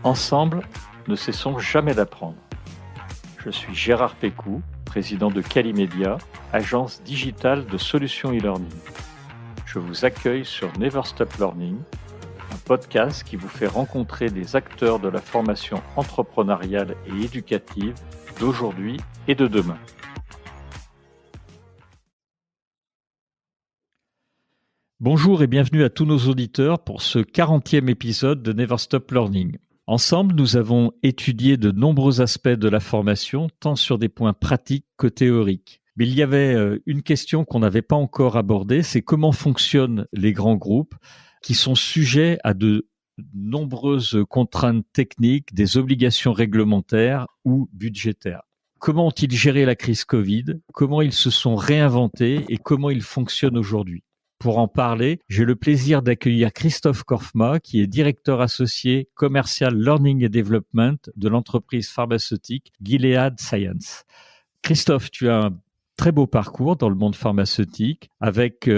Ensemble, ne cessons jamais d'apprendre. Je suis Gérard Pécou, président de Calimedia, agence digitale de solutions e-learning. Je vous accueille sur Never Stop Learning, un podcast qui vous fait rencontrer des acteurs de la formation entrepreneuriale et éducative d'aujourd'hui et de demain. Bonjour et bienvenue à tous nos auditeurs pour ce 40e épisode de Never Stop Learning. Ensemble, nous avons étudié de nombreux aspects de la formation, tant sur des points pratiques que théoriques. Mais il y avait une question qu'on n'avait pas encore abordée, c'est comment fonctionnent les grands groupes qui sont sujets à de nombreuses contraintes techniques, des obligations réglementaires ou budgétaires. Comment ont-ils géré la crise Covid? Comment ils se sont réinventés et comment ils fonctionnent aujourd'hui? Pour en parler, j'ai le plaisir d'accueillir Christophe Korfma, qui est directeur associé commercial Learning and Development de l'entreprise pharmaceutique Gilead Sciences. Christophe, tu as un très beau parcours dans le monde pharmaceutique avec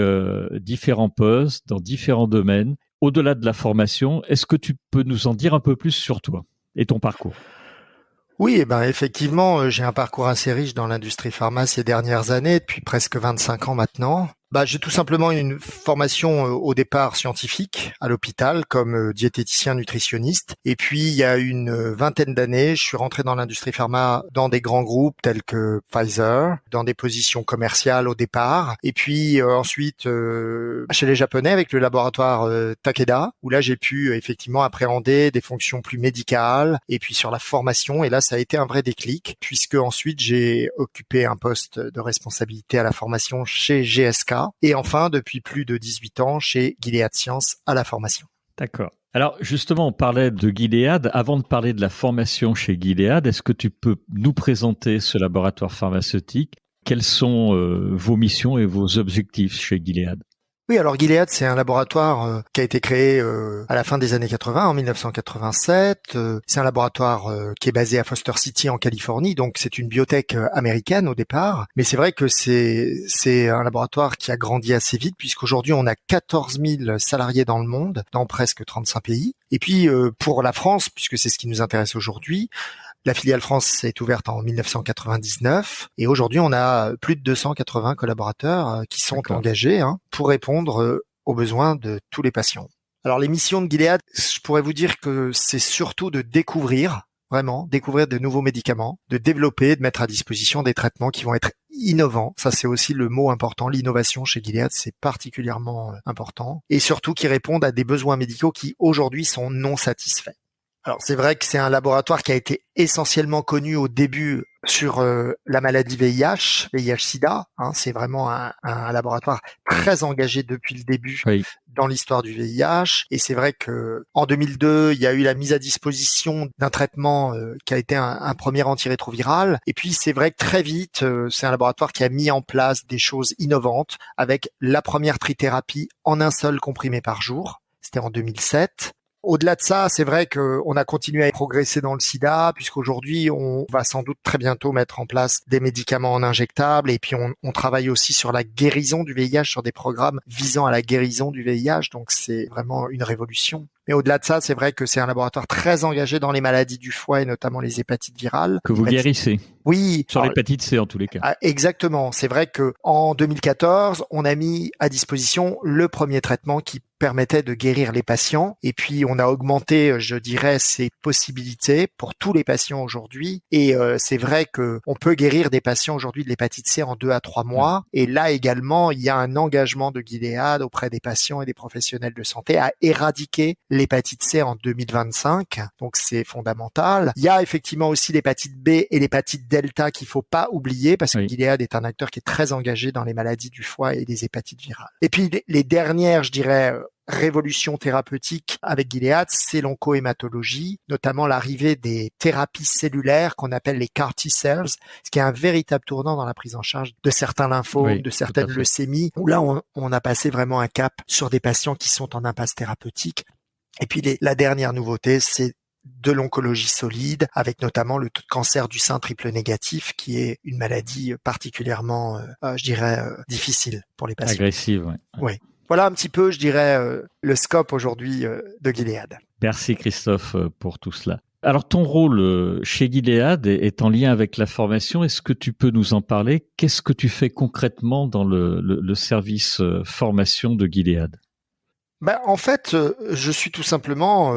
différents postes dans différents domaines. Au-delà de la formation, est-ce que tu peux nous en dire un peu plus sur toi et ton parcours ? Oui, effectivement, j'ai un parcours assez riche dans l'industrie pharma ces dernières années, depuis presque 25 ans maintenant. J'ai tout simplement une formation au départ scientifique à l'hôpital comme diététicien nutritionniste. Et puis, il y a une vingtaine d'années, je suis rentré dans l'industrie pharma dans des grands groupes tels que Pfizer, dans des positions commerciales au départ. Et puis ensuite, chez les Japonais avec le laboratoire Takeda, où là, j'ai pu effectivement appréhender des fonctions plus médicales et puis sur la formation. Et là, ça a été un vrai déclic puisque ensuite, j'ai occupé un poste de responsabilité à la formation chez GSK. Et enfin, depuis plus de 18 ans, chez Gilead Sciences à la formation. D'accord. Alors justement, on parlait de Gilead. Avant de parler de la formation chez Gilead, est-ce que tu peux nous présenter ce laboratoire pharmaceutique? Quelles sont vos missions et vos objectifs chez Gilead? Oui, alors Gilead, c'est un laboratoire qui a été créé à la fin des années 80, en 1987. C'est un laboratoire qui est basé à Foster City en Californie, donc c'est une biotech américaine au départ. Mais c'est vrai que c'est un laboratoire qui a grandi assez vite, puisqu'aujourd'hui on a 14 000 salariés dans le monde, dans presque 35 pays. Et puis pour la France, puisque c'est ce qui nous intéresse aujourd'hui, la filiale France s'est ouverte en 1999 et aujourd'hui on a plus de 280 collaborateurs qui sont engagés pour répondre aux besoins de tous les patients. Alors les missions de Gilead, je pourrais vous dire que c'est surtout de découvrir de nouveaux médicaments, de développer, de mettre à disposition des traitements qui vont être innovants. Ça, c'est aussi le mot important. L'innovation chez Gilead, c'est particulièrement important et surtout qui répondent à des besoins médicaux qui aujourd'hui sont non satisfaits. Alors c'est vrai que c'est un laboratoire qui a été essentiellement connu au début sur la maladie VIH-Sida. C'est vraiment un laboratoire très engagé depuis le début dans l'histoire du VIH. Et c'est vrai que en 2002, il y a eu la mise à disposition d'un traitement qui a été un premier antirétroviral. Et puis c'est vrai que très vite, c'est un laboratoire qui a mis en place des choses innovantes avec la première trithérapie en un seul comprimé par jour. C'était en 2007. Au-delà de ça, c'est vrai qu'on a continué à progresser dans le sida, puisqu'aujourd'hui, on va sans doute très bientôt mettre en place des médicaments en injectables, et puis on travaille aussi sur la guérison du VIH, sur des programmes visant à la guérison du VIH, donc c'est vraiment une révolution. Mais au-delà de ça, c'est vrai que c'est un laboratoire très engagé dans les maladies du foie et notamment les hépatites virales. Que vous guérissez. Oui. Sur l'hépatite C en tous les cas. Exactement. C'est vrai que en 2014, on a mis à disposition le premier traitement qui permettait de guérir les patients. Et puis, on a augmenté, je dirais, ces possibilités pour tous les patients aujourd'hui. Et c'est vrai que on peut guérir des patients aujourd'hui de l'hépatite C en 2 à 3 mois. Et là également, il y a un engagement de Gilead auprès des patients et des professionnels de santé à éradiquer l'hépatite C en 2025. Donc, c'est fondamental. Il y a effectivement aussi l'hépatite B et l'hépatite Delta qu'il faut pas oublier parce que Gilead est un acteur qui est très engagé dans les maladies du foie et les hépatites virales. Et puis, les dernières, je dirais, révolution thérapeutique avec Gilead, c'est l'oncohématologie, notamment l'arrivée des thérapies cellulaires qu'on appelle les CAR T-cells, ce qui est un véritable tournant dans la prise en charge de certains lymphomes, de certaines leucémies, où là, on a passé vraiment un cap sur des patients qui sont en impasse thérapeutique. Et puis, la dernière nouveauté, c'est de l'oncologie solide, avec notamment le taux de cancer du sein triple négatif, qui est une maladie particulièrement, difficile pour les patients. Agressive, Oui. Voilà un petit peu, je dirais, le scope aujourd'hui de Gilead. Merci Christophe pour tout cela. Alors ton rôle chez Gilead est en lien avec la formation. Est-ce que tu peux nous en parler? Qu'est-ce que tu fais concrètement dans le service formation de Gilead? En fait, je suis tout simplement,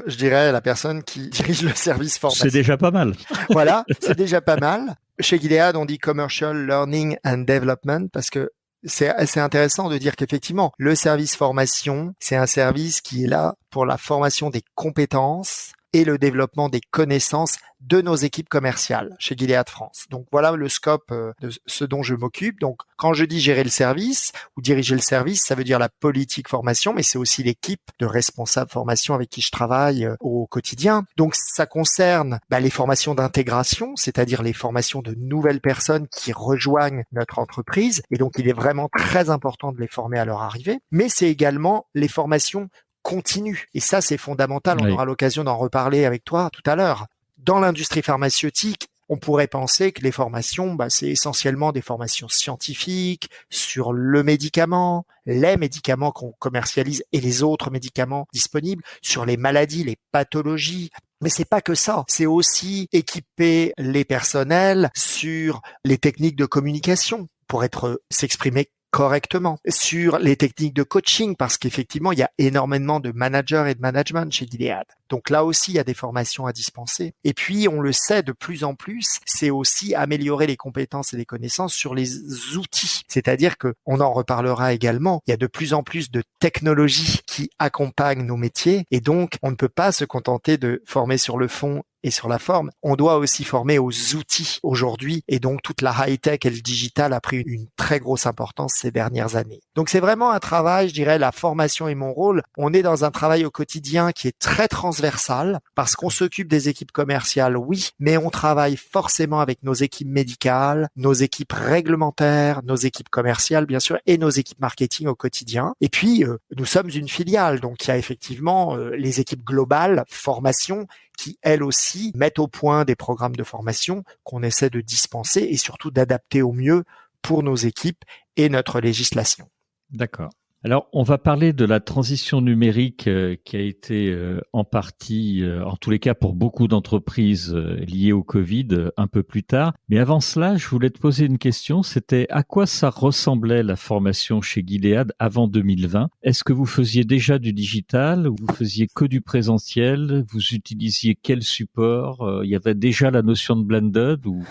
je dirais, la personne qui dirige le service formation. C'est déjà pas mal. Voilà, c'est déjà pas mal. Chez Gilead, on dit Commercial Learning and Development parce que c'est assez intéressant de dire qu'effectivement, le service formation, c'est un service qui est là pour la formation des compétences et le développement des connaissances de nos équipes commerciales chez Gilead France. Donc voilà le scope de ce dont je m'occupe. Donc quand je dis gérer le service ou diriger le service, ça veut dire la politique formation, mais c'est aussi l'équipe de responsables formation avec qui je travaille au quotidien. Donc ça concerne les formations d'intégration, c'est-à-dire les formations de nouvelles personnes qui rejoignent notre entreprise. Et donc il est vraiment très important de les former à leur arrivée. Mais c'est également les formations continue. Et ça, c'est fondamental. On aura l'occasion d'en reparler avec toi tout à l'heure. Dans l'industrie pharmaceutique, on pourrait penser que les formations, c'est essentiellement des formations scientifiques sur le médicament, les médicaments qu'on commercialise et les autres médicaments disponibles, sur les maladies, les pathologies. Mais c'est pas que ça. C'est aussi équiper les personnels sur les techniques de communication pour s'exprimer correctement, sur les techniques de coaching, parce qu'effectivement, il y a énormément de managers et de management chez Gilead. Donc là aussi, il y a des formations à dispenser. Et puis, on le sait de plus en plus, c'est aussi améliorer les compétences et les connaissances sur les outils. C'est-à-dire que, on en reparlera également, il y a de plus en plus de technologies qui accompagnent nos métiers. Et donc, on ne peut pas se contenter de former sur le fond et sur la forme. On doit aussi former aux outils aujourd'hui. Et donc, toute la high-tech et le digital a pris une très grosse importance ces dernières années. Donc, c'est vraiment un travail, je dirais, la formation est mon rôle. On est dans un travail au quotidien qui est très transversal parce qu'on s'occupe des équipes commerciales, oui, mais on travaille forcément avec nos équipes médicales, nos équipes réglementaires, nos équipes commerciales, bien sûr, et nos équipes marketing au quotidien. Et puis, nous sommes une filiale. Donc, il y a effectivement les équipes globales, formation, qui, elles aussi, mettent au point des programmes de formation qu'on essaie de dispenser et surtout d'adapter au mieux pour nos équipes et notre législation. D'accord. Alors, on va parler de la transition numérique qui a été en partie, en tous les cas pour beaucoup d'entreprises liées au Covid, un peu plus tard. Mais avant cela, je voulais te poser une question. C'était à quoi ça ressemblait la formation chez Gilead avant 2020? Est-ce que vous faisiez déjà du digital ou vous faisiez que du présentiel? Vous utilisiez quel support? Il y avait déjà la notion de blended ou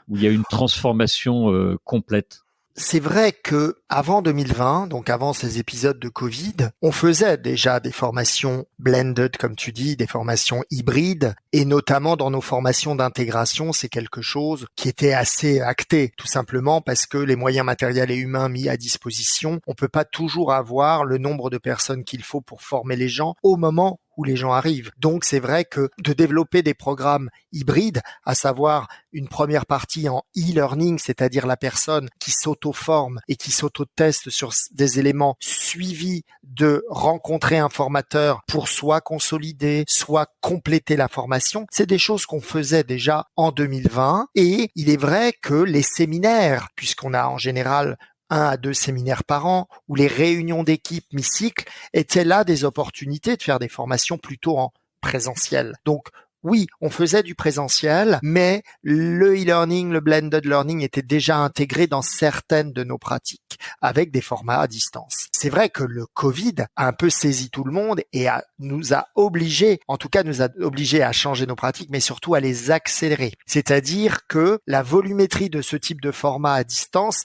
il y a une transformation complète? C'est vrai que avant 2020, donc avant ces épisodes de Covid, on faisait déjà des formations blended, comme tu dis, des formations hybrides, et notamment dans nos formations d'intégration, c'est quelque chose qui était assez acté, tout simplement parce que les moyens matériels et humains mis à disposition, on peut pas toujours avoir le nombre de personnes qu'il faut pour former les gens au moment où les gens arrivent. Donc c'est vrai que de développer des programmes hybrides, à savoir une première partie en e-learning, c'est-à-dire la personne qui s'auto-forme et qui s'auto-teste sur des éléments suivis de rencontrer un formateur pour soit consolider, soit compléter la formation, c'est des choses qu'on faisait déjà en 2020. Et il est vrai que les séminaires, puisqu'on a en général 1 à 2 séminaires par an, ou les réunions d'équipe mi-cycle, étaient là des opportunités de faire des formations plutôt en présentiel. Donc, oui, on faisait du présentiel, mais le e-learning, le blended learning était déjà intégré dans certaines de nos pratiques, avec des formats à distance. C'est vrai que le Covid a un peu saisi tout le monde et nous a obligés à changer nos pratiques, mais surtout à les accélérer. C'est-à-dire que la volumétrie de ce type de format à distance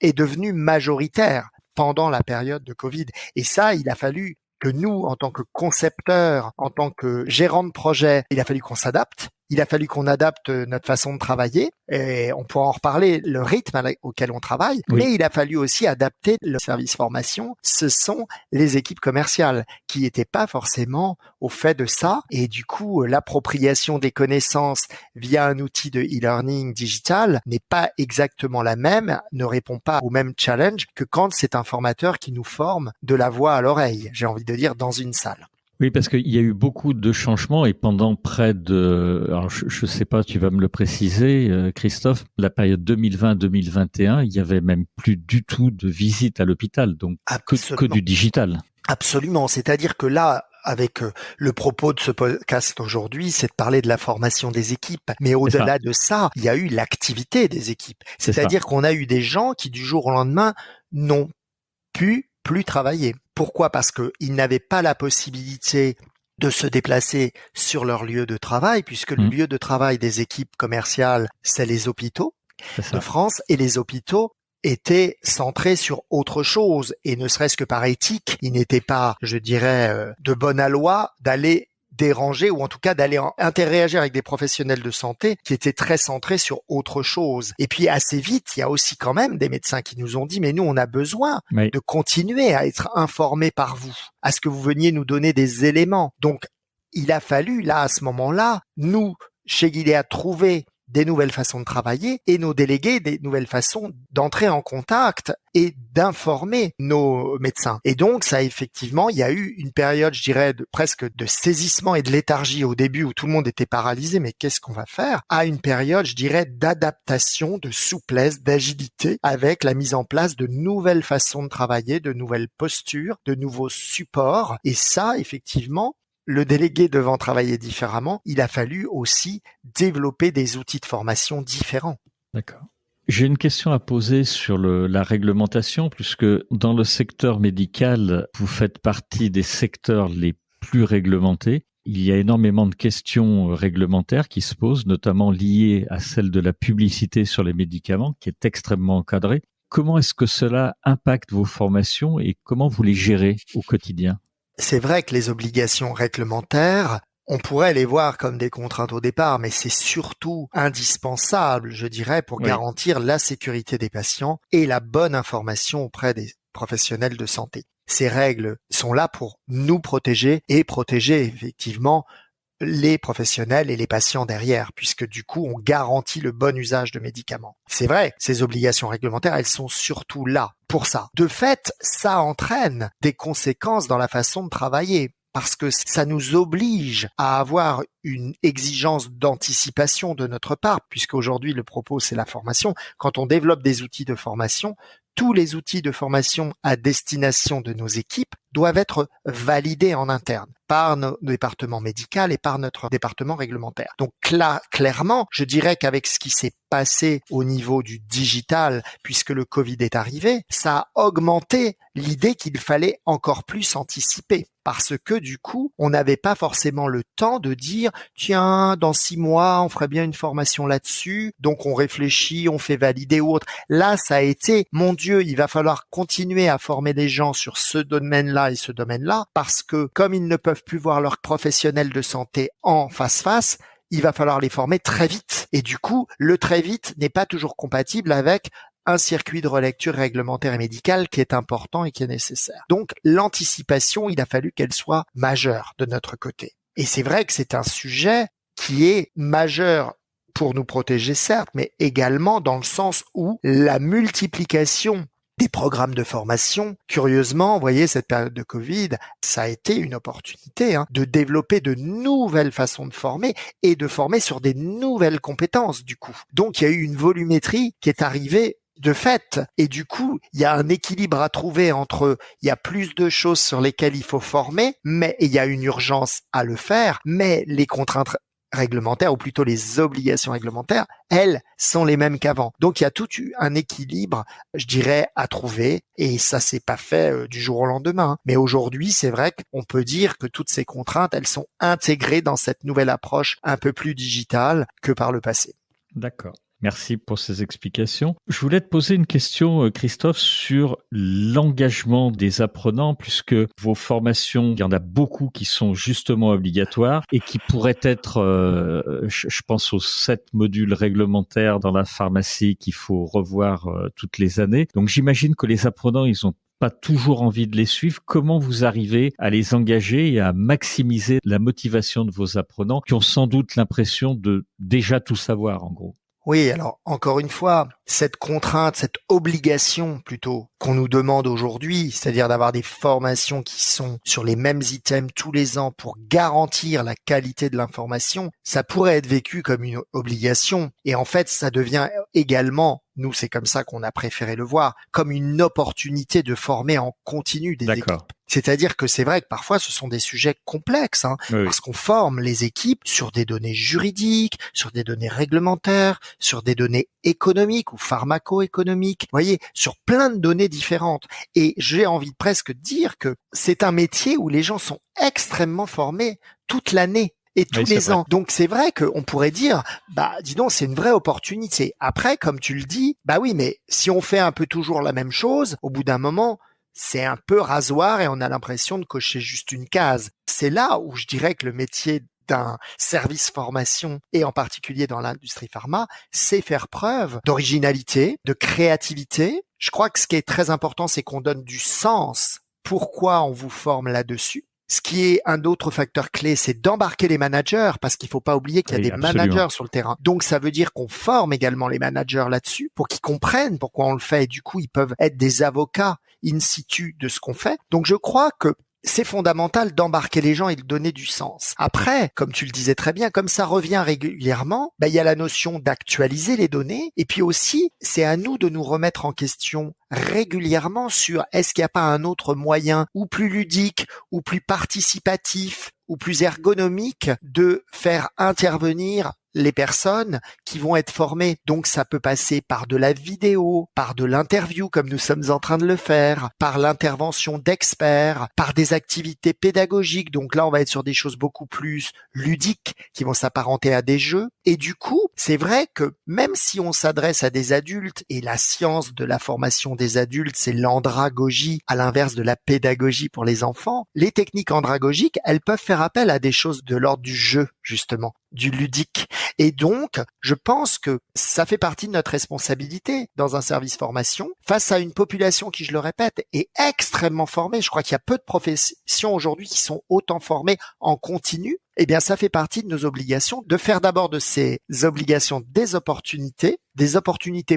est devenu majoritaire pendant la période de Covid. Et ça, il a fallu que nous, en tant que concepteurs, en tant que gérants de projet, il a fallu qu'on s'adapte. Il a fallu qu'on adapte notre façon de travailler et on pourra en reparler, le rythme auquel on travaille, oui. Mais il a fallu aussi adapter le service formation. Ce sont les équipes commerciales qui n'étaient pas forcément au fait de ça et du coup, l'appropriation des connaissances via un outil de e-learning digital n'est pas exactement la même, ne répond pas au même challenge que quand c'est un formateur qui nous forme de la voix à l'oreille, j'ai envie de dire, dans une salle. Oui, parce qu'il y a eu beaucoup de changements et pendant près de, alors je ne sais pas, tu vas me le préciser, Christophe, la période 2020-2021, il y avait même plus du tout de visite à l'hôpital, donc que Absolument. du digital. Absolument. C'est-à-dire que là, avec le propos de ce podcast aujourd'hui, c'est de parler de la formation des équipes. Mais au-delà de ça, il y a eu l'activité des équipes. C'est-à-dire qu'on a eu des gens qui, du jour au lendemain, n'ont pu plus travailler. Pourquoi? Parce qu'ils n'avaient pas la possibilité de se déplacer sur leur lieu de travail, puisque le lieu de travail des équipes commerciales, c'est les hôpitaux de France, et les hôpitaux étaient centrés sur autre chose, et ne serait-ce que par éthique, il n'était pas, je dirais, de bonne loi d'aller déranger ou en tout cas d'aller interagir avec des professionnels de santé qui étaient très centrés sur autre chose. Et puis assez vite, il y a aussi quand même des médecins qui nous ont dit mais nous on a besoin de continuer à être informés par vous, à ce que vous veniez nous donner des éléments. Donc il a fallu là à ce moment-là, nous chez Gilead trouver des nouvelles façons de travailler et nos délégués des nouvelles façons d'entrer en contact et d'informer nos médecins. Et donc, ça effectivement, il y a eu une période, je dirais, presque de saisissement et de léthargie au début où tout le monde était paralysé, mais qu'est-ce qu'on va faire? À une période, je dirais, d'adaptation, de souplesse, d'agilité avec la mise en place de nouvelles façons de travailler, de nouvelles postures, de nouveaux supports. Et ça, effectivement, le délégué devant travailler différemment, il a fallu aussi développer des outils de formation différents. D'accord. J'ai une question à poser sur la réglementation, puisque dans le secteur médical, vous faites partie des secteurs les plus réglementés. Il y a énormément de questions réglementaires qui se posent, notamment liées à celle de la publicité sur les médicaments, qui est extrêmement encadrée. Comment est-ce que cela impacte vos formations et comment vous les gérez au quotidien ? C'est vrai que les obligations réglementaires, on pourrait les voir comme des contraintes au départ, mais c'est surtout indispensable, je dirais, pour garantir la sécurité des patients et la bonne information auprès des professionnels de santé. Ces règles sont là pour nous protéger et protéger effectivement les professionnels et les patients derrière, puisque du coup, on garantit le bon usage de médicaments. C'est vrai, ces obligations réglementaires, elles sont surtout là pour ça. De fait, ça entraîne des conséquences dans la façon de travailler, parce que ça nous oblige à avoir une exigence d'anticipation de notre part, puisqu'aujourd'hui, le propos, c'est la formation. Quand on développe des outils de formation, tous les outils de formation à destination de nos équipes doivent être validés en interne par nos départements médicaux et par notre département réglementaire. Donc là, clairement, je dirais qu'avec ce qui s'est passé au niveau du digital, puisque le Covid est arrivé, ça a augmenté l'idée qu'il fallait encore plus anticiper. Parce que du coup, on n'avait pas forcément le temps de dire « Tiens, dans 6 mois, on ferait bien une formation là-dessus. » Donc on réfléchit, on fait valider ou autre. Là, ça a été « Mon Dieu, il va falloir continuer à former les gens sur ce domaine-là et ce domaine-là. » Parce que comme ils ne peuvent plus voir leurs professionnels de santé en face-face, il va falloir les former très vite. Et du coup, le très vite n'est pas toujours compatible avec un circuit de relecture réglementaire et médicale qui est important et qui est nécessaire. Donc, l'anticipation, il a fallu qu'elle soit majeure de notre côté. Et c'est vrai que c'est un sujet qui est majeur pour nous protéger, certes, mais également dans le sens où la multiplication des programmes de formation, curieusement, vous voyez, cette période de Covid, ça a été une opportunité de développer de nouvelles façons de former et de former sur des nouvelles compétences, du coup. Donc, il y a eu une volumétrie qui est arrivée de fait. Et du coup, il y a un équilibre à trouver entre, il y a plus de choses sur lesquelles il faut former, mais il y a une urgence à le faire, mais les contraintes réglementaires, ou plutôt les obligations réglementaires, elles sont les mêmes qu'avant. Donc il y a tout un équilibre, je dirais, à trouver, et ça s'est pas fait du jour au lendemain. Mais aujourd'hui, c'est vrai qu'on peut dire que toutes ces contraintes, elles sont intégrées dans cette nouvelle approche un peu plus digitale que par le passé. D'accord. Merci pour ces explications. Je voulais te poser une question, Christophe, sur l'engagement des apprenants, puisque vos formations, il y en a beaucoup qui sont justement obligatoires et qui pourraient être, je pense aux 7 modules réglementaires dans la pharmacie qu'il faut revoir toutes les années. Donc j'imagine que les apprenants, ils ont pas toujours envie de les suivre. Comment vous arrivez à les engager et à maximiser la motivation de vos apprenants qui ont sans doute l'impression de déjà tout savoir, en gros? Oui, alors encore une fois, cette contrainte, cette obligation plutôt qu'on nous demande aujourd'hui, c'est-à-dire d'avoir des formations qui sont sur les mêmes items tous les ans pour garantir la qualité de l'information, ça pourrait être vécu comme une obligation. Et en fait, ça devient également, nous c'est comme ça qu'on a préféré le voir, comme une opportunité de former en continu des équipes. C'est-à-dire que c'est vrai que parfois ce sont des sujets complexes, Oui. parce qu'on forme les équipes sur des données juridiques, sur des données réglementaires, sur des données économiques ou pharmaco-économiques, vous voyez, sur plein de données différentes. Et j'ai envie de presque dire que c'est un métier où les gens sont extrêmement formés toute l'année. Et tous les ans. Donc c'est vrai qu'on pourrait dire, dis donc, c'est une vraie opportunité. Après, comme tu le dis, oui, mais si on fait un peu toujours la même chose, au bout d'un moment, c'est un peu rasoir et on a l'impression de cocher juste une case. C'est là où je dirais que le métier d'un service formation, et en particulier dans l'industrie pharma, c'est faire preuve d'originalité, de créativité. Je crois que ce qui est très important, c'est qu'on donne du sens. Pourquoi on vous forme là-dessus? Ce qui est un autre facteur clé, c'est d'embarquer les managers, parce qu'il faut pas oublier qu'il y a des managers sur le terrain. Donc, ça veut dire qu'on forme également les managers là-dessus pour qu'ils comprennent pourquoi on le fait. Et du coup, ils peuvent être des avocats in situ de ce qu'on fait. Donc, je crois que c'est fondamental d'embarquer les gens et de donner du sens. Après, comme tu le disais très bien, comme ça revient régulièrement, il y a la notion d'actualiser les données. Et puis aussi, c'est à nous de nous remettre en question régulièrement sur est-ce qu'il n'y a pas un autre moyen ou plus ludique ou plus participatif ou plus ergonomique de faire intervenir les personnes qui vont être formées. Donc ça peut passer par de la vidéo, par de l'interview comme nous sommes en train de le faire, par l'intervention d'experts, par des activités pédagogiques. Donc là, on va être sur des choses beaucoup plus ludiques qui vont s'apparenter à des jeux. Et du coup, c'est vrai que même si on s'adresse à des adultes, et la science de la formation des adultes, c'est l'andragogie à l'inverse de la pédagogie pour les enfants, les techniques andragogiques, elles peuvent faire appel à des choses de l'ordre du jeu, justement, du ludique. Et donc, je pense que ça fait partie de notre responsabilité dans un service formation face à une population qui, je le répète, est extrêmement formée. Je crois qu'il y a peu de professions aujourd'hui qui sont autant formées en continu. Eh bien, ça fait partie de nos obligations de faire d'abord de ces obligations des opportunités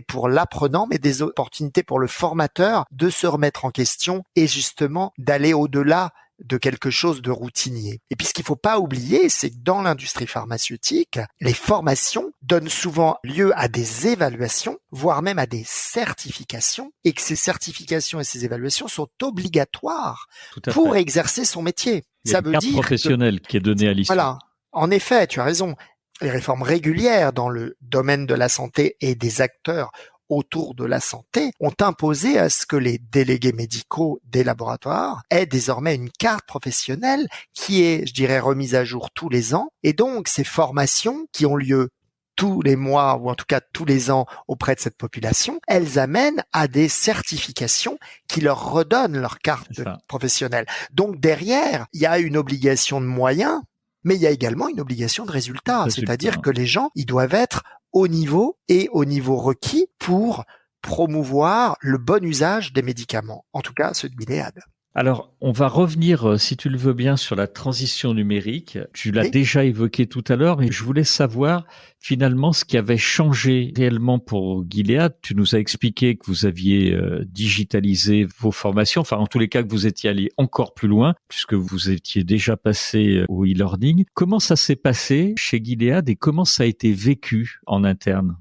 pour l'apprenant, mais des opportunités pour le formateur de se remettre en question et justement d'aller au-delà de quelque chose de routinier. Et puis ce qu'il faut pas oublier, c'est que dans l'industrie pharmaceutique, les formations donnent souvent lieu à des évaluations, voire même à des certifications, et que ces certifications et ces évaluations sont obligatoires pour exercer son métier. Ça veut dire carte professionnelle qui est donnée à l'issue. Voilà. En effet, tu as raison. Les réformes régulières dans le domaine de la santé et des acteurs autour de la santé ont imposé à ce que les délégués médicaux des laboratoires aient désormais une carte professionnelle qui est, je dirais, remise à jour tous les ans. Et donc, ces formations qui ont lieu tous les mois ou en tout cas tous les ans auprès de cette population, elles amènent à des certifications qui leur redonnent leur carte professionnelle. Donc derrière, il y a une obligation de moyens, mais il y a également une obligation de résultat. C'est-à-dire que les gens, ils doivent être au niveau et au niveau requis pour promouvoir le bon usage des médicaments, en tout cas ceux de Gilead. Alors, on va revenir, si tu le veux bien, sur la transition numérique. Tu l'as déjà évoqué tout à l'heure, mais je voulais savoir finalement ce qui avait changé réellement pour Gilead. Tu nous as expliqué que vous aviez digitalisé vos formations, enfin en tous les cas que vous étiez allé encore plus loin, puisque vous étiez déjà passé au e-learning. Comment ça s'est passé chez Gilead et comment ça a été vécu en interne ?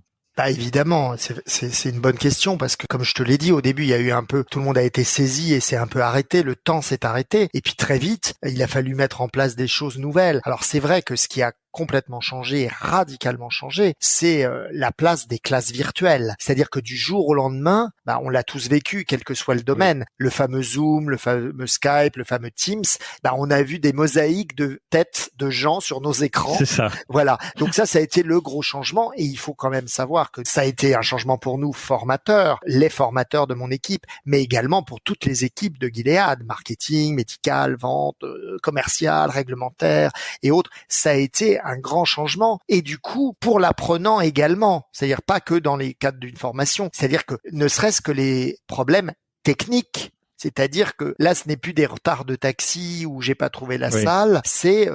Évidemment, c'est une bonne question parce que comme je te l'ai dit au début, il y a eu un peu, tout le monde a été saisi et c'est un peu arrêté, le temps s'est arrêté et puis très vite, il a fallu mettre en place des choses nouvelles. Alors c'est vrai que ce qui a complètement changé et radicalement changé, c'est la place des classes virtuelles. C'est-à-dire que du jour au lendemain, on l'a tous vécu, quel que soit le domaine. Oui. Le fameux Zoom, le fameux Skype, le fameux Teams, on a vu des mosaïques de têtes de gens sur nos écrans. C'est ça. Voilà. Donc ça a été le gros changement et il faut quand même savoir que ça a été un changement pour nous formateurs, les formateurs de mon équipe, mais également pour toutes les équipes de Gilead, marketing, médical, vente, commercial, réglementaire et autres. Ça a été un grand changement et du coup pour l'apprenant également, c'est-à-dire pas que dans les cadres d'une formation, c'est-à-dire que ne serait-ce que les problèmes techniques, C'est-à-dire que là, ce n'est plus des retards de taxi où j'ai pas trouvé la Oui. salle, c'est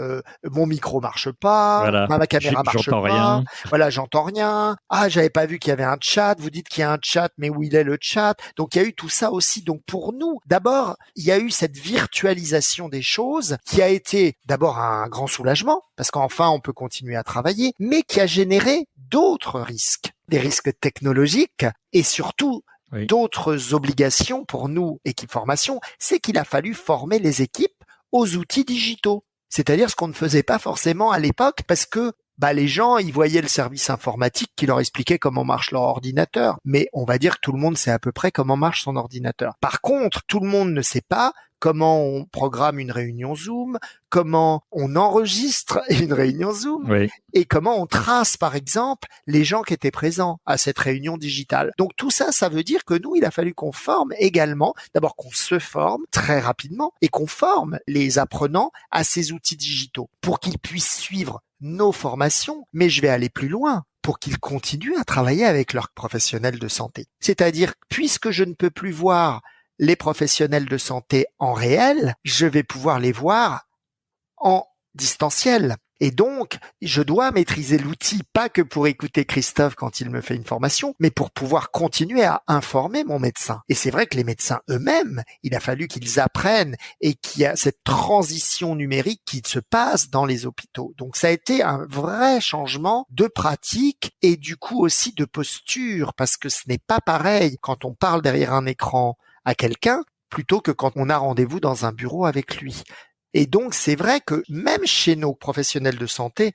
mon micro marche pas, Voilà. ma caméra marche J'entends pas, rien. voilà, j'entends rien. Ah, j'avais pas vu qu'il y avait un chat. Vous dites qu'il y a un chat, mais où il est le chat? Donc il y a eu tout ça aussi. Donc pour nous, d'abord, il y a eu cette virtualisation des choses qui a été d'abord un grand soulagement parce qu'enfin on peut continuer à travailler, mais qui a généré d'autres risques, des risques technologiques et surtout Oui. d'autres obligations pour nous, équipe formation, c'est qu'il a fallu former les équipes aux outils digitaux. C'est-à-dire ce qu'on ne faisait pas forcément à l'époque parce que les gens, ils voyaient le service informatique qui leur expliquait comment marche leur ordinateur. Mais on va dire que tout le monde sait à peu près comment marche son ordinateur. Par contre, tout le monde ne sait pas comment on programme une réunion Zoom, comment on enregistre une réunion Zoom Oui. et comment on trace, par exemple, les gens qui étaient présents à cette réunion digitale. Donc tout ça, ça veut dire que nous, il a fallu qu'on forme également, d'abord qu'on se forme très rapidement et qu'on forme les apprenants à ces outils digitaux pour qu'ils puissent suivre nos formations, mais je vais aller plus loin pour qu'ils continuent à travailler avec leurs professionnels de santé. C'est-à-dire, puisque je ne peux plus voir les professionnels de santé en réel, je vais pouvoir les voir en distanciel. Et donc, je dois maîtriser l'outil, pas que pour écouter Christophe quand il me fait une formation, mais pour pouvoir continuer à informer mon médecin. Et c'est vrai que les médecins eux-mêmes, il a fallu qu'ils apprennent et qu'il y a cette transition numérique qui se passe dans les hôpitaux. Donc, ça a été un vrai changement de pratique et du coup aussi de posture, parce que ce n'est pas pareil quand on parle derrière un écran à quelqu'un plutôt que quand on a rendez-vous dans un bureau avec lui. Et donc, c'est vrai que même chez nos professionnels de santé,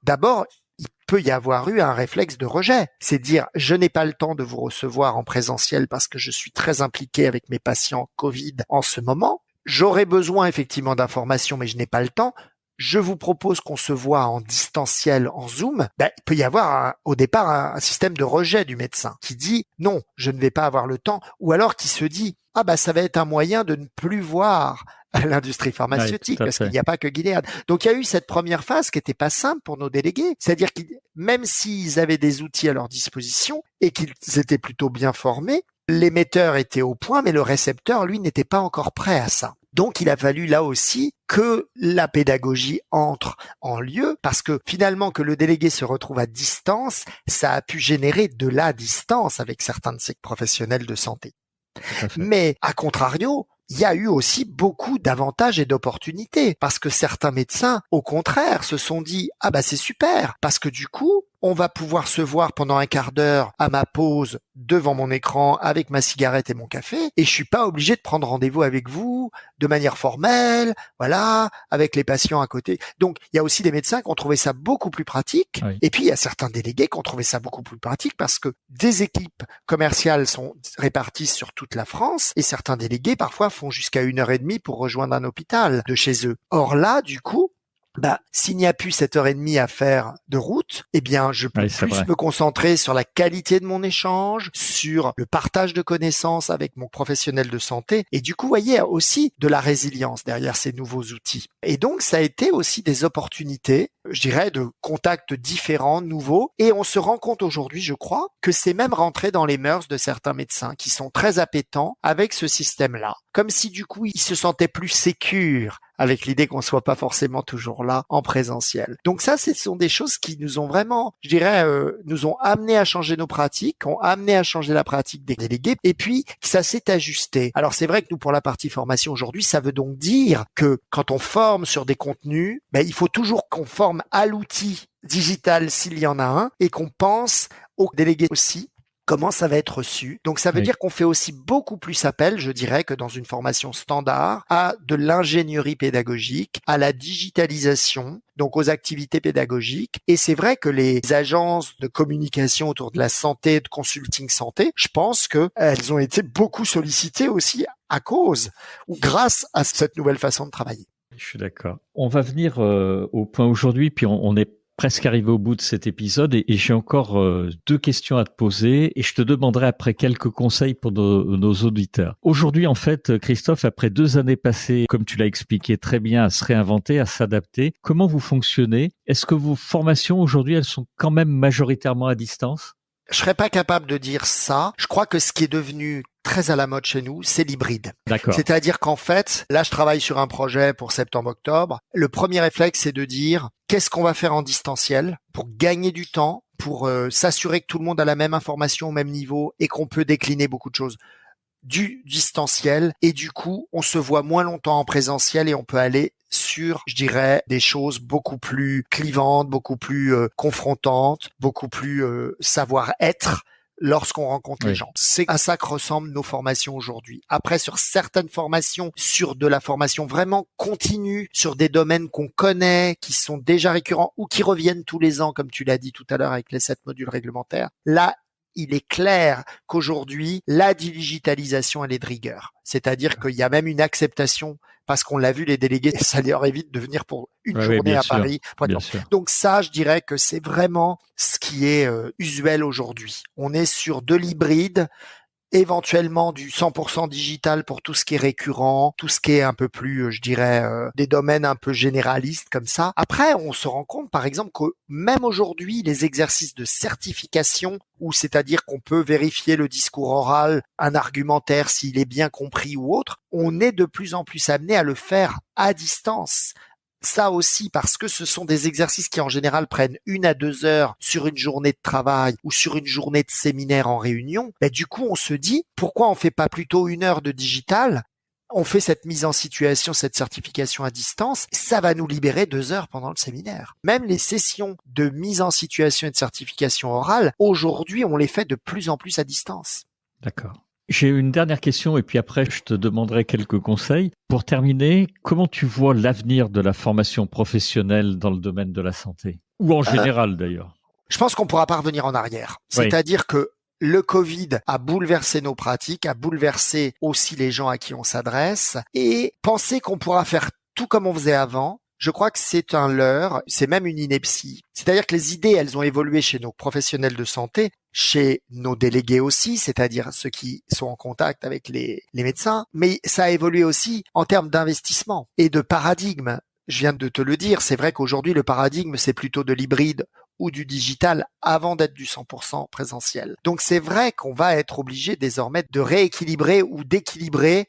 d'abord, il peut y avoir eu un réflexe de rejet. C'est dire, je n'ai pas le temps de vous recevoir en présentiel parce que je suis très impliqué avec mes patients Covid en ce moment. J'aurais besoin effectivement d'informations, mais je n'ai pas le temps. Je vous propose qu'on se voit en distanciel, en Zoom. Il peut y avoir au départ un système de rejet du médecin qui dit non, je ne vais pas avoir le temps, ou alors qui se dit ça va être un moyen de ne plus voir l'industrie pharmaceutique parce qu'il n'y a pas que Gilead. Donc il y a eu cette première phase qui était pas simple pour nos délégués, c'est-à-dire que même s'ils avaient des outils à leur disposition et qu'ils étaient plutôt bien formés, l'émetteur était au point, mais le récepteur, lui, n'était pas encore prêt à ça. Donc, il a fallu là aussi que la pédagogie entre en lieu parce que finalement que le délégué se retrouve à distance, ça a pu générer de la distance avec certains de ces professionnels de santé. Mais à contrario, il y a eu aussi beaucoup d'avantages et d'opportunités parce que certains médecins, au contraire, se sont dit « Ah c'est super parce que du coup, on va pouvoir se voir pendant un quart d'heure à ma pause devant mon écran avec ma cigarette et mon café et je suis pas obligé de prendre rendez-vous avec vous de manière formelle, voilà, avec les patients à côté. » Donc, il y a aussi des médecins qui ont trouvé ça beaucoup plus pratique et puis il y a certains délégués qui ont trouvé ça beaucoup plus pratique parce que des équipes commerciales sont réparties sur toute la France et certains délégués parfois font jusqu'à 1h30 pour rejoindre un hôpital de chez eux. Or là, du coup, s'il n'y a plus cette heure et demie à faire de route, je peux plus me concentrer sur la qualité de mon échange, sur le partage de connaissances avec mon professionnel de santé. Et du coup, vous voyez, il y a aussi de la résilience derrière ces nouveaux outils. Et donc, ça a été aussi des opportunités, je dirais, de contacts différents, nouveaux. Et on se rend compte aujourd'hui, je crois, que c'est même rentré dans les mœurs de certains médecins qui sont très appétents avec ce système-là. Comme si, du coup, ils se sentaient plus sécures avec l'idée qu'on soit pas forcément toujours là en présentiel. Donc ça, ce sont des choses qui nous ont vraiment, je dirais, nous ont amené à changer nos pratiques, ont amené à changer la pratique des délégués, et puis ça s'est ajusté. Alors c'est vrai que nous, pour la partie formation aujourd'hui, ça veut donc dire que quand on forme sur des contenus, il faut toujours qu'on forme à l'outil digital s'il y en a un, et qu'on pense aux délégués aussi. Comment ça va être reçu. Donc ça veut dire qu'on fait aussi beaucoup plus appel, je dirais, que dans une formation standard, à de l'ingénierie pédagogique, à la digitalisation, donc aux activités pédagogiques. Et c'est vrai que les agences de communication autour de la santé, de consulting santé, je pense qu'elles ont été beaucoup sollicitées aussi à cause ou grâce à cette nouvelle façon de travailler. Je suis d'accord. On va venir au point aujourd'hui, puis on est presque arrivé au bout de cet épisode et j'ai encore 2 questions à te poser et je te demanderai après quelques conseils pour nos auditeurs. Aujourd'hui, en fait, Christophe, après 2 années passées, comme tu l'as expliqué très bien, à se réinventer, à s'adapter, comment vous fonctionnez? Est-ce que vos formations aujourd'hui, elles sont quand même majoritairement à distance? Je serais pas capable de dire ça. Je crois que ce qui est devenu très à la mode chez nous, c'est l'hybride. D'accord. C'est-à-dire qu'en fait, là, je travaille sur un projet pour septembre-octobre. Le premier réflexe, c'est de dire qu'est-ce qu'on va faire en distanciel pour gagner du temps, pour s'assurer que tout le monde a la même information au même niveau et qu'on peut décliner beaucoup de choses du distanciel, et du coup, on se voit moins longtemps en présentiel et on peut aller sur, je dirais, des choses beaucoup plus clivantes, beaucoup plus confrontantes, beaucoup plus savoir-être lorsqu'on rencontre les gens. C'est à ça que ressemblent nos formations aujourd'hui. Après, sur certaines formations, sur de la formation vraiment continue, sur des domaines qu'on connaît, qui sont déjà récurrents ou qui reviennent tous les ans, comme tu l'as dit tout à l'heure avec les 7 modules réglementaires, là, il est clair qu'aujourd'hui, la digitalisation, elle est de rigueur. C'est-à-dire qu'il y a même une acceptation, parce qu'on l'a vu, les délégués, ça leur évite de venir pour une journée à Paris. Donc ça, je dirais que c'est vraiment ce qui est usuel aujourd'hui. On est sur de l'hybride, éventuellement du 100% digital pour tout ce qui est récurrent, tout ce qui est un peu plus, je dirais, des domaines un peu généralistes comme ça. Après, on se rend compte, par exemple, que même aujourd'hui, les exercices de certification, où c'est-à-dire qu'on peut vérifier le discours oral, un argumentaire, s'il est bien compris ou autre, on est de plus en plus amené à le faire à distance. Ça aussi parce que ce sont des exercices qui en général prennent 1 à 2 heures sur une journée de travail ou sur une journée de séminaire en réunion. Ben, du coup, on se dit, pourquoi on fait pas plutôt 1 heure de digital? On fait cette mise en situation, cette certification à distance, ça va nous libérer 2 heures pendant le séminaire. Même les sessions de mise en situation et de certification orale, aujourd'hui, on les fait de plus en plus à distance. D'accord. J'ai une dernière question et puis après, je te demanderai quelques conseils. Pour terminer, comment tu vois l'avenir de la formation professionnelle dans le domaine de la santé? Ou en général d'ailleurs? Je pense qu'on ne pourra pas revenir en arrière. C'est-à-dire que le Covid a bouleversé nos pratiques, a bouleversé aussi les gens à qui on s'adresse, et penser qu'on pourra faire tout comme on faisait avant, je crois que c'est un leurre, c'est même une ineptie. C'est-à-dire que les idées, elles ont évolué chez nos professionnels de santé, chez nos délégués aussi, c'est-à-dire ceux qui sont en contact avec les médecins, mais ça a évolué aussi en termes d'investissement et de paradigme. Je viens de te le dire, c'est vrai qu'aujourd'hui, le paradigme, c'est plutôt de l'hybride ou du digital avant d'être du 100% présentiel. Donc c'est vrai qu'on va être obligé désormais de rééquilibrer ou d'équilibrer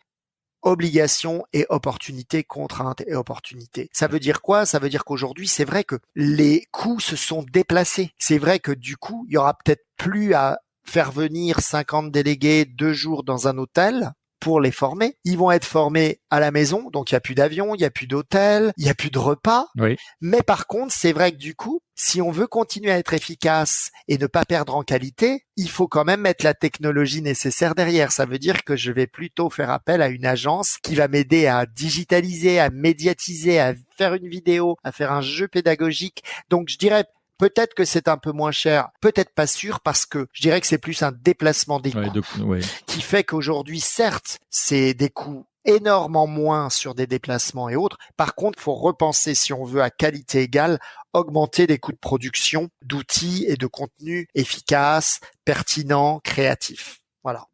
obligation et opportunité, contrainte et opportunité. Ça veut dire quoi? Ça veut dire qu'aujourd'hui, c'est vrai que les coûts se sont déplacés. C'est vrai que du coup, il y aura peut-être plus à faire venir 50 délégués 2 jours dans un hôtel pour les former. Ils vont être formés à la maison, donc il n'y a plus d'avion, il n'y a plus d'hôtel, il n'y a plus de repas. Oui. Mais par contre, c'est vrai que du coup, si on veut continuer à être efficace et ne pas perdre en qualité, il faut quand même mettre la technologie nécessaire derrière. Ça veut dire que je vais plutôt faire appel à une agence qui va m'aider à digitaliser, à médiatiser, à faire une vidéo, à faire un jeu pédagogique. Donc je dirais peut-être que c'est un peu moins cher, peut-être pas sûr, parce que je dirais que c'est plus un déplacement des coûts qui fait qu'aujourd'hui, certes, c'est des coûts énormément moins sur des déplacements et autres. Par contre, il faut repenser, si on veut, à qualité égale, augmenter les coûts de production d'outils et de contenus efficaces, pertinents, créatifs. Voilà.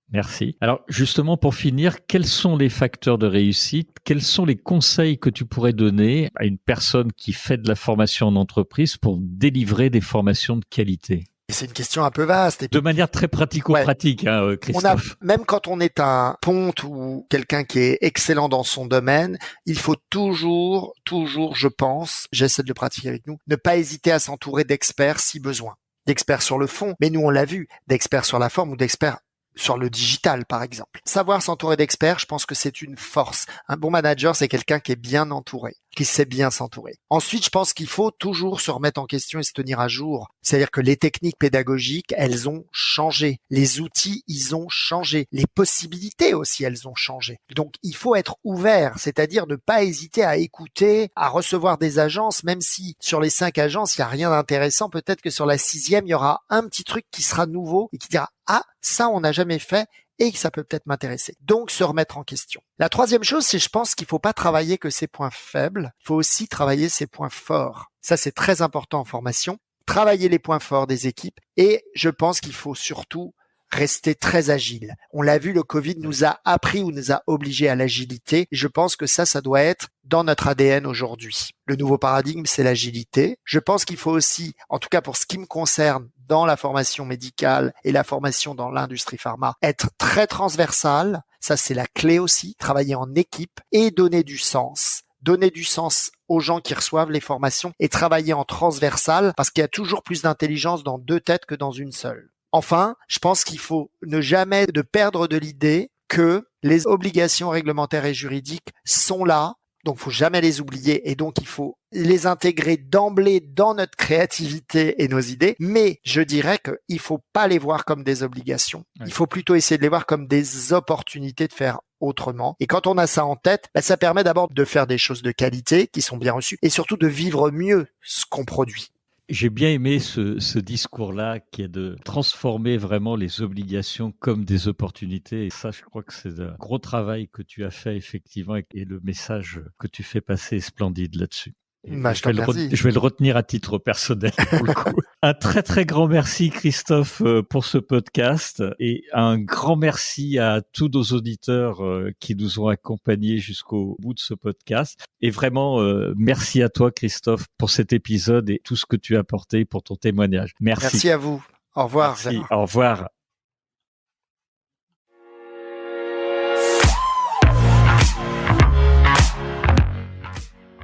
Merci. Alors justement, pour finir, quels sont les facteurs de réussite? Quels sont les conseils que tu pourrais donner à une personne qui fait de la formation en entreprise pour délivrer des formations de qualité? C'est une question un peu vaste. De manière très pratico-pratique, Christophe. Même quand on est un ponte ou quelqu'un qui est excellent dans son domaine, il faut toujours, je pense, j'essaie de le pratiquer avec nous, ne pas hésiter à s'entourer d'experts si besoin. D'experts sur le fond, mais nous on l'a vu, d'experts sur la forme ou d'experts sur le digital, par exemple. Savoir s'entourer d'experts, je pense que c'est une force. Un bon manager, c'est quelqu'un qui est bien entouré, qui sait bien s'entourer. Ensuite, je pense qu'il faut toujours se remettre en question et se tenir à jour. C'est-à-dire que les techniques pédagogiques, elles ont changé. Les outils, ils ont changé. Les possibilités aussi, elles ont changé. Donc, il faut être ouvert, c'est-à-dire ne pas hésiter à écouter, à recevoir des agences, même si sur les 5 agences, il n'y a rien d'intéressant. Peut-être que sur la 6e, il y aura un petit truc qui sera nouveau et qui dira « Ah, ça, on n'a jamais fait ». Et que ça peut peut-être m'intéresser. Donc, se remettre en question. La troisième chose, c'est je pense qu'il faut pas travailler que ses points faibles. Il faut aussi travailler ses points forts. Ça, c'est très important en formation. Travailler les points forts des équipes. Et je pense qu'il faut surtout rester très agile. On l'a vu, le Covid nous a appris ou nous a obligés à l'agilité. Je pense que ça doit être dans notre ADN aujourd'hui. Le nouveau paradigme, c'est l'agilité. Je pense qu'il faut aussi, en tout cas pour ce qui me concerne, dans la formation médicale et la formation dans l'industrie pharma, être très transversal. Ça, c'est la clé aussi. Travailler en équipe et donner du sens. Donner du sens aux gens qui reçoivent les formations et travailler en transversal parce qu'il y a toujours plus d'intelligence dans 2 têtes que dans une seule. Enfin, je pense qu'il faut ne jamais de perdre de l'idée que les obligations réglementaires et juridiques sont là. Donc, faut jamais les oublier et donc il faut les intégrer d'emblée dans notre créativité et nos idées. Mais je dirais qu'il faut pas les voir comme des obligations. Ouais. Il faut plutôt essayer de les voir comme des opportunités de faire autrement. Et quand on a ça en tête, ça permet d'abord de faire des choses de qualité qui sont bien reçues et surtout de vivre mieux ce qu'on produit. J'ai bien aimé ce discours-là qui est de transformer vraiment les obligations comme des opportunités. Et ça, je crois que c'est un gros travail que tu as fait effectivement et le message que tu fais passer est splendide là-dessus. Je vais le retenir à titre personnel pour le coup. Un très très grand merci Christophe pour ce podcast et un grand merci à tous nos auditeurs qui nous ont accompagnés jusqu'au bout de ce podcast. Et vraiment merci à toi Christophe pour cet épisode et tout ce que tu as apporté pour ton témoignage. Merci. Merci à vous. Au revoir. Merci. Au revoir.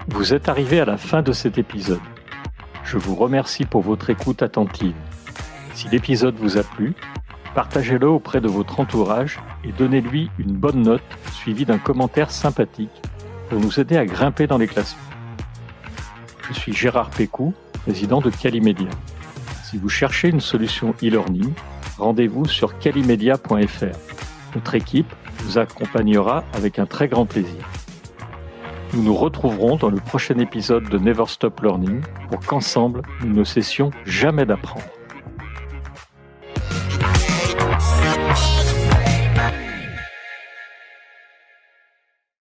Vous êtes arrivé à la fin de cet épisode. Je vous remercie pour votre écoute attentive. Si l'épisode vous a plu, partagez-le auprès de votre entourage et donnez-lui une bonne note suivie d'un commentaire sympathique pour nous aider à grimper dans les classements. Je suis Gérard Pécou, président de Calimedia. Si vous cherchez une solution e-learning, rendez-vous sur calimedia.fr. Notre équipe vous accompagnera avec un très grand plaisir. Nous nous retrouverons dans le prochain épisode de Never Stop Learning pour qu'ensemble, nous ne cessions jamais d'apprendre.